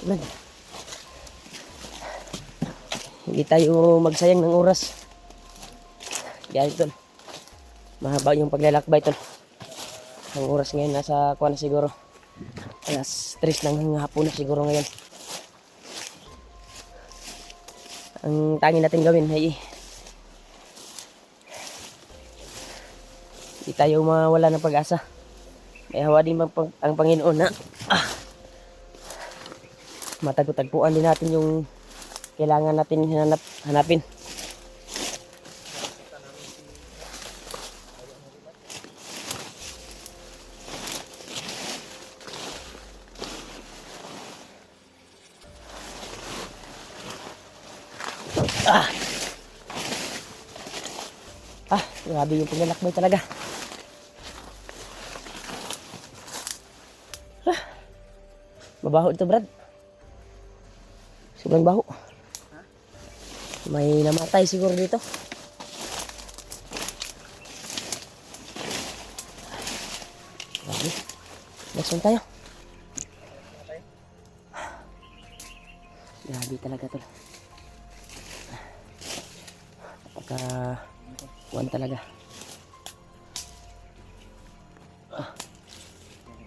Brad. Hindi tayo magsayang ng oras. Yan tol. Mahaba yung paglalakbay tol. Ang oras ngayon nasa kuha na siguro. Alas 3 ng hapon na siguro ngayon. Ang tangi natin gawin ay hindi tayo mawala ng pag-asa. May hawa din ang Panginoon na matagpo-tagpuan din natin yung kailangan natin hanapin. Grabe yung paglalakbay talaga. Mabaho ito, Brad. Sobrang baho. May namatay siguro dito. Grabe. Next one tayo. Grabe talaga to. Pagka-one talaga.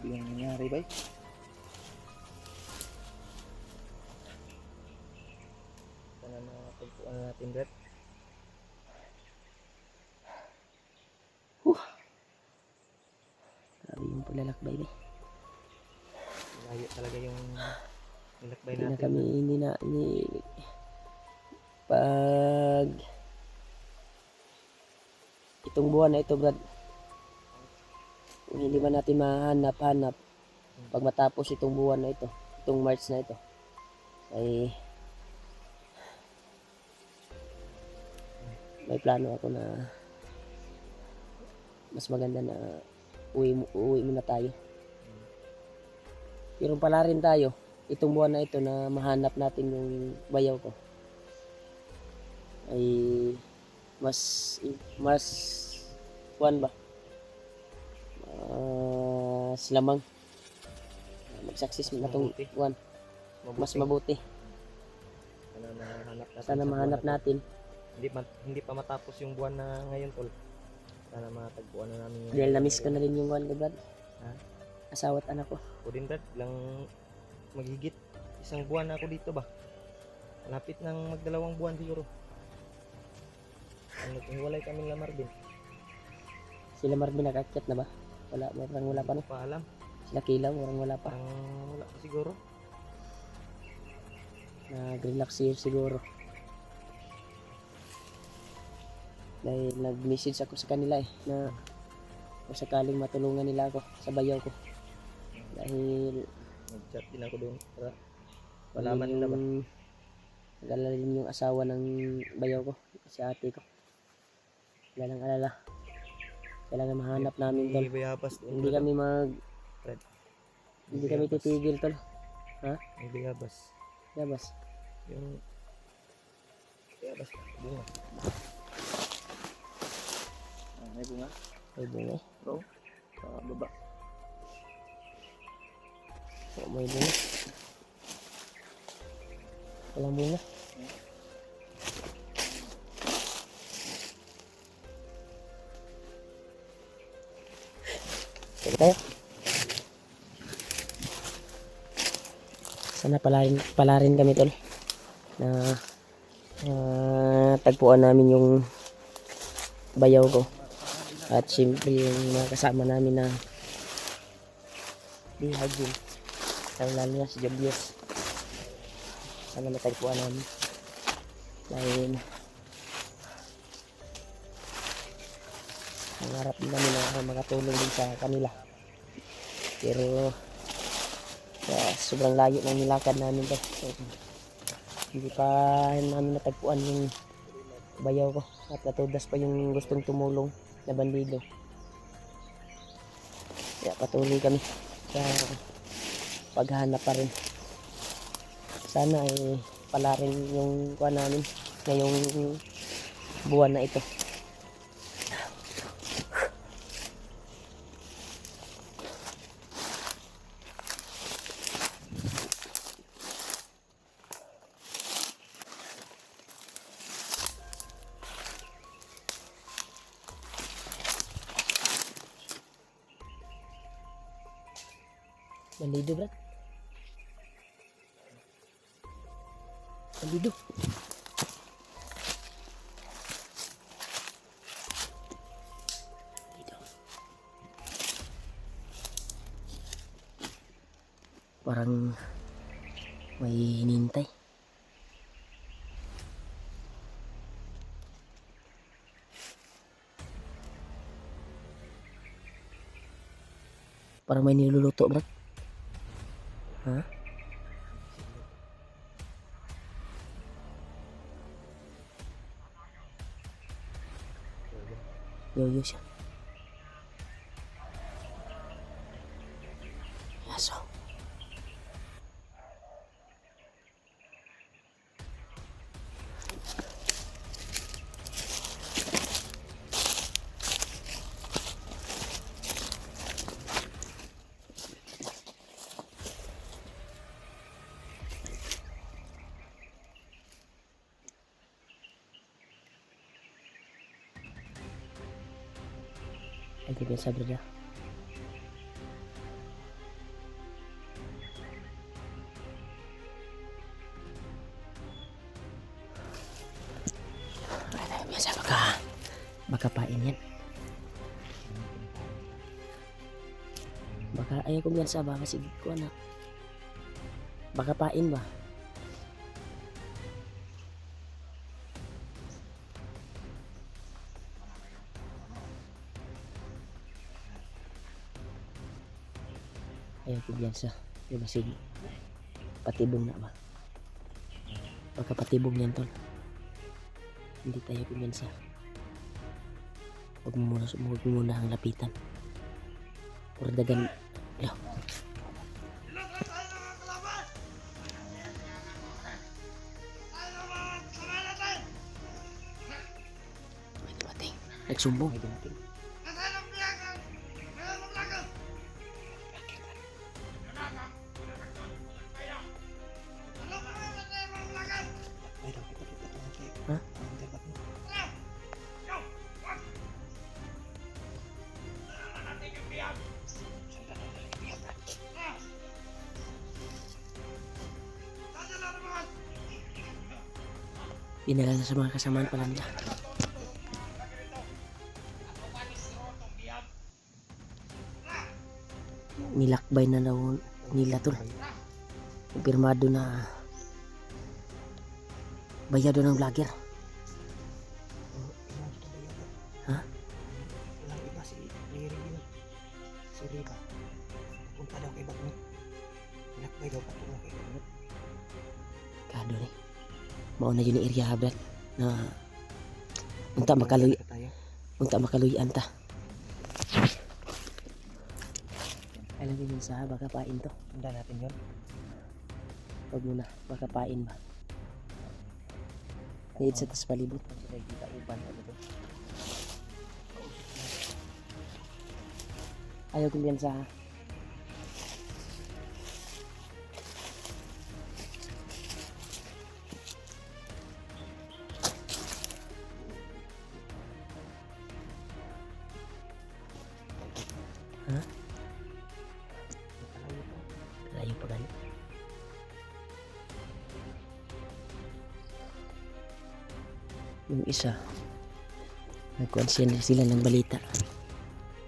Grabe yung nangyari ba? Sana makapagpuan natin, Brad. Grabe yung paglalakbay ba. Layo talaga yung nilakbay Hindi na natin. kami, pag itong buwan na ito, Brad, kung hindi man natin mahanap pag matapos itong buwan na ito, itong March na ito, ay may plano ako na mas maganda na uwi muna tayo. Pero pala rin tayo itong buwan na ito na mahanap natin yung bayaw ko ay mas kuwan ba, lamang mag-success na itong kuwan, mas mabuti. Sana mahanap natin. Hindi pa matapos yung buwan na ngayon, tol. Sana matagpuan na namin yung Dahil na-miss ko na rin yung kuwan ko, Brad. Ha? Asawa at anak ko. O din, Brad, lang maghigit isang buwan na ako dito ba. Malapit ng magdalawang buwan siguro. Ang naghiwalay kami nila Marvin. Sila Marvin nakakyat na ba? Wala pa no? Hindi pa alam. Sila Kilaw, wala pa. Wala pa siguro. Nag-relax siguro. Dahil nag-message ako sa kanila na kung sakaling matulungan nila ako sa bayaw ko. Dahil Nag-chat din ako doon para malaman nila ba. Nag-alala din yung asawa ng bayaw ko, si ate ko. Wala nang alala. Kailangan mahanap namin tol. Hindi kami hindi kami titigil tol. Ha? Ang Bayabas. Bayabas. Yung Bayabas bunga. May bunga? May bunga. Bro, baba. May bunga. Walang bunga. Sige tayo. Sana pala rin kami tol na tagpuan namin yung bayaw ko. At siyempre yung mga kasama namin na bihagin. Lalo na si Jobios. Sana matagpuan namin. Dahil nangarap din namin na makatulong din sa kanila. Pero sobrang layo ng nilakad namin to. So, hindi pa namin natagpuan yung bayaw ko. At natudas pa yung gustong tumulong na bandido. Kaya patuloy kami sa paghahanap pa rin. Sana ay pala rin yung kuha namin ngayong buwan na ito. Bandido, Brad. Bandido. Bandido. Parang may hinintay. Parang may niluluto, Brad. Ha? Yoyo siya. Yaso. Ay, di biasa, Brad. Ay, biasa baka pain yan. Baka ayaw ko biasa ba kasi ko anak. Baka pain ba? Ayaw ko biasa. Yung basig patibong na ba? Baka patibong yan, tol. Hindi tayo kuminsa. Huwag mo muna ang lapitan. Pura dagan. Lo. May dumating. Nagsumbong. May dumating. Ha? Dinala na sa mga kasamaan pala nila. Nilakbay na daw nila, tol. Kumpirmado na bayado ng vlogger. Ha? Walang iba si Larry yun. Si Riva. Punta daw kay Bagnot. Pinakbay daw patungo kay Bagnot. Kado ni. Mauna yun ni area, Brad. Na unta makaluyan ta. Alam mo yun sa baka pain to. Tanda natin yun. Huwag muna, baka pain ba. Need sa tas palibot. Sila kita uban ano to. Ayaw kong yan sa ha? Layo pa gani. Yung isa, nagkonsen sila ng balita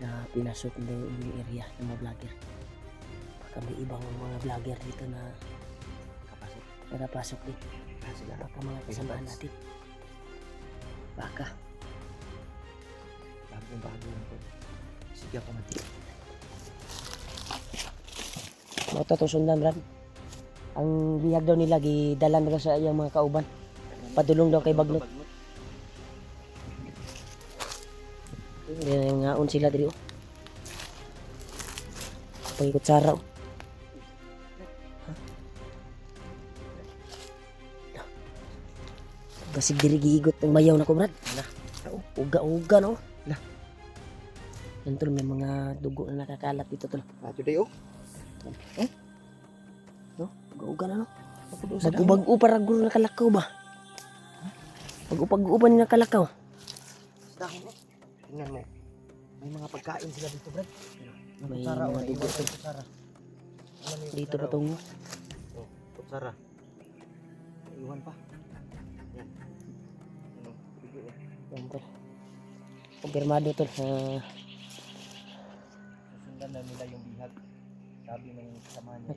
na pinasok daw yung area ng mga vlogger. Baka may ibang mga vlogger dito na nakapasok din. Baka mga kasamaan natin. Baka. Bago lang po. Sige pa mati. Mauto to sundan, Brad. Ang bihag daw nila, gidalan daw sa iyang mga kauban. Padulong daw kay Bagnot. Ngaon sila diri oh. Pagikot saraw. Basig diri giigot ng mayaw na ko, Brad. Uga-uga no. Lah. Yan tol, may mga dugo na nakakalat dito tol. Today oh. No? Uga-uga na no. Bago-bago para gulo nakalakaw ba? Pag-upag-upan niya nakalakaw. Dahon oh. Tingnan mo. May mga pagkain sila dito, Brad. May Kutsara, mga may dugo mga kutsara. Dito pa tungo. Oh, kutsara. Iwan pa. Yan. Ano? Sige eh. Yan tol. Kumpirmado tol. Susundan na nila yung bihag. Sabi ng kasama niya.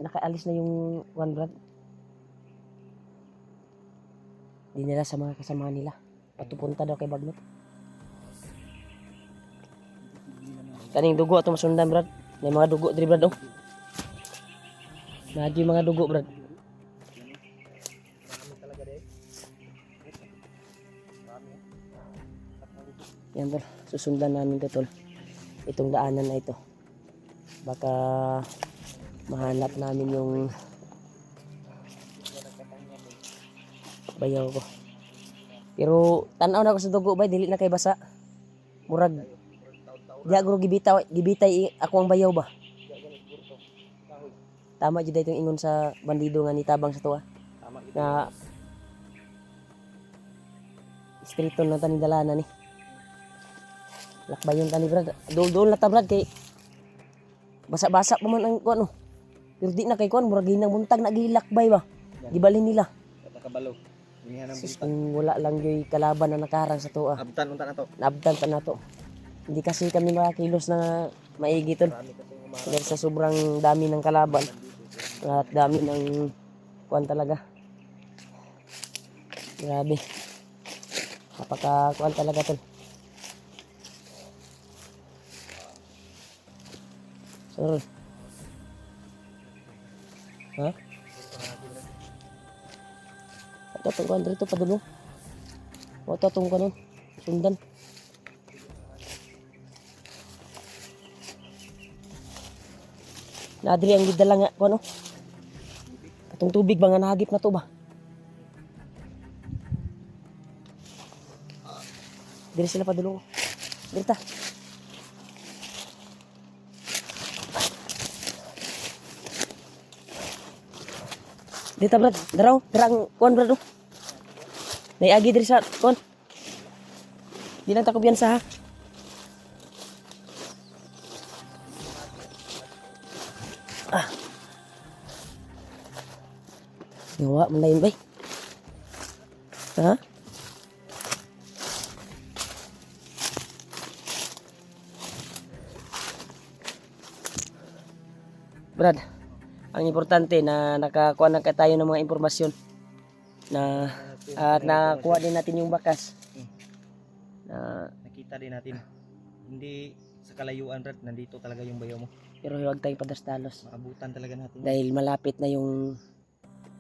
Nakaalis na yung one brad. Di nila sa mga kasama nila. Patupunta daw kay Bagnot. Kaning dugo ato masundan brad. May mga dugo diri brad oh. Nadyo mga dugo brad. Marami talaga din. Marami. Yan tol. Susundan namin to tol. Itong daanan na ito. Baka mahanap namin yung bayaw ko. Pero tanaw na ko sa dugo bay dili na kay basa. Murag diya guro gibitay ako ang bayaw ba. Tama jud itong ingon sa bandido nga nitabang sa tuwa. Tama ito. Na streeton na tani dalanan ni. Lakbay yung tani brad. Doon na ta brad kay basa-basa pa man ang kuan oh. Pero di na kay kuan murag ginang buntag nagilakbay ba. Gibalhin nila. Kabalo. Gingan ng Sus, bipa. kung wala lang yung kalaban na nakarang sa tuwa. Abtan unta na to. Naabdan pa na to. Hindi kasi kami makakilos na maigi tol. Marami kasi umara. Dahil sa sobrang dami ng kalaban. At dami ng kuan talaga. Grabe. Kapaka kuan talaga tol. Sorry. Ha? Ito itong kuan dito pa dulo. O ito itong kuan sundan. Nadri ang gidala nga kuan oh. Atong tubig ba nga nahagip na to ba? Diri sila pa dulo. Diri ta. Dito brad, daraw, darang kuan brad oh. Naiagi diri sa kuan. Di lang ta kumpiyansa ha. Gawa man lain bay. Ha? Brad, ang importante na nakakuha na tayo ng mga impormasyon na at nakuha din natin yung bakas. Na Nakita din natin. Hindi sa kalayuan Brad, nandito talaga yung bayaw mo. pero huwag tayong padastalos Maabutan talaga natin. dahil malapit na yung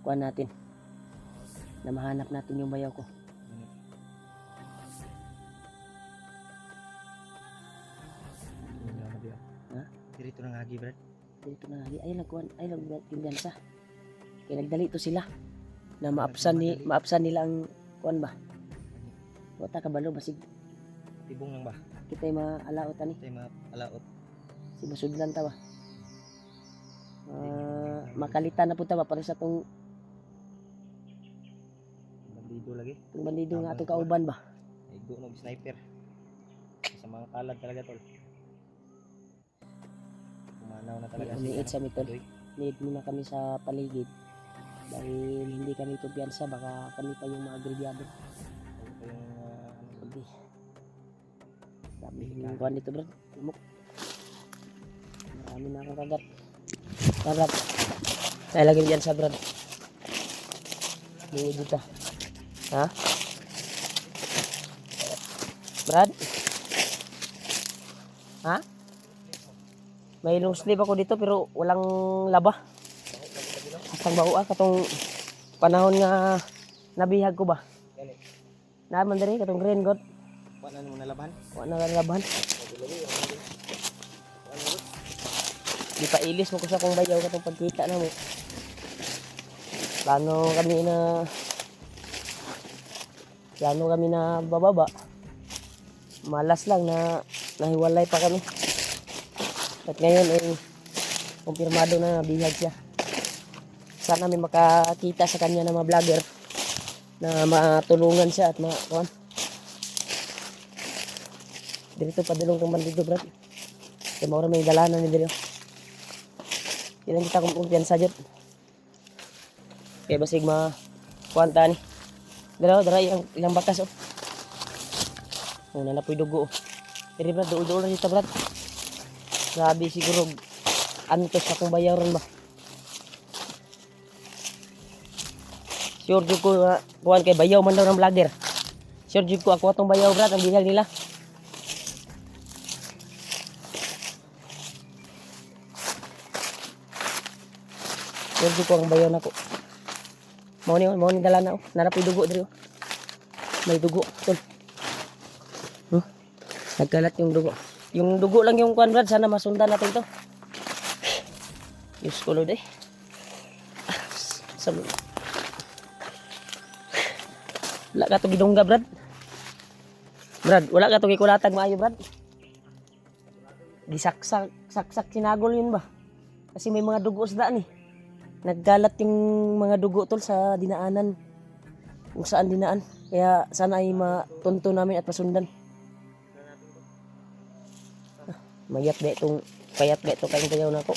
kuha natin. Na mahanap natin yung bayaw ko. Ha? Dito nang agi Brad. Dito na ay lang kuan, ay lang kumpiyansa. Kaya nagdali to sila na maapsan nila ang kuan ba. Wata kabalo basig Tibong lang ba? kitay maalaot ani. Tayo maalaot. Si masudlan ta ba. Makalitan na punta ba para sa tong Bandido lagi. bandido nga Tama atong na, kauban ba. Ay go ng sniper. Sa mga kalad talaga tol. Kumanaw na talaga Umiit sa mitod. Adoy. Need muna kami sa paligid dahil hindi kami kumpiyansa baka kami pa yung mga agrebyado. Ano pa yung Hindi. Dami yung kuhan dito bro. Lumok. Marami na akong kagat. Kagat. Kaya lagi dyan sa brad. Bungod dito. Ha? Brad? Ha? May long sleeve ako dito pero walang laba. Hasang bao katong panahon nga nabihag ko ba? Gani. Naman diri katong green god. Wala mo nalaban. Wala na laban. Di pa ilis mo ko sa kong bayaw katong pagkita na mo. Plano kami na bababa. Malas lang na nahiwalay pa kami. At ngayon ay kumpirmado na bihag siya. Sana may makakita sa kanya ng mga vlogger na matulungan siya at makuhan. Dito padulong kong bandido brad. Kaya maura may dalanan ni Dilio. Ilang kita kung kumpiyansa dyan. Kaya basig kuwanta ni. Dara ilang bakas oh. Una na po'y dugo oh. Pero brad, duol-duol rin ito brad. Grabe siguro. Ano to sa kung bayaran ba? Sure jud ko kuhan kay bayaw man daw ng vlogger. Sure jud ko ako atong bayaw brad ang bihag nila. Sure jud ko ang bayaw nako. Mao ni dala na oh. Narapoy dugo diri oh. May dugo tol. Nagkalat yung dugo. Yung dugo lang yung kuhan brad, sana masundan natin to. Diyos ko Lord eh. Wala ka to gidungga brad. Brad, wala ka to gikulatag maayo brad. Saksak sinagol yun ba? Kasi may mga dugo sa daan eh. Naggalat yung mga dugo tol sa dinaanan. Kung saan dinaan. Kaya sana ay matunto namin at masundan. Mayat ba itong kayang kayaw na ako.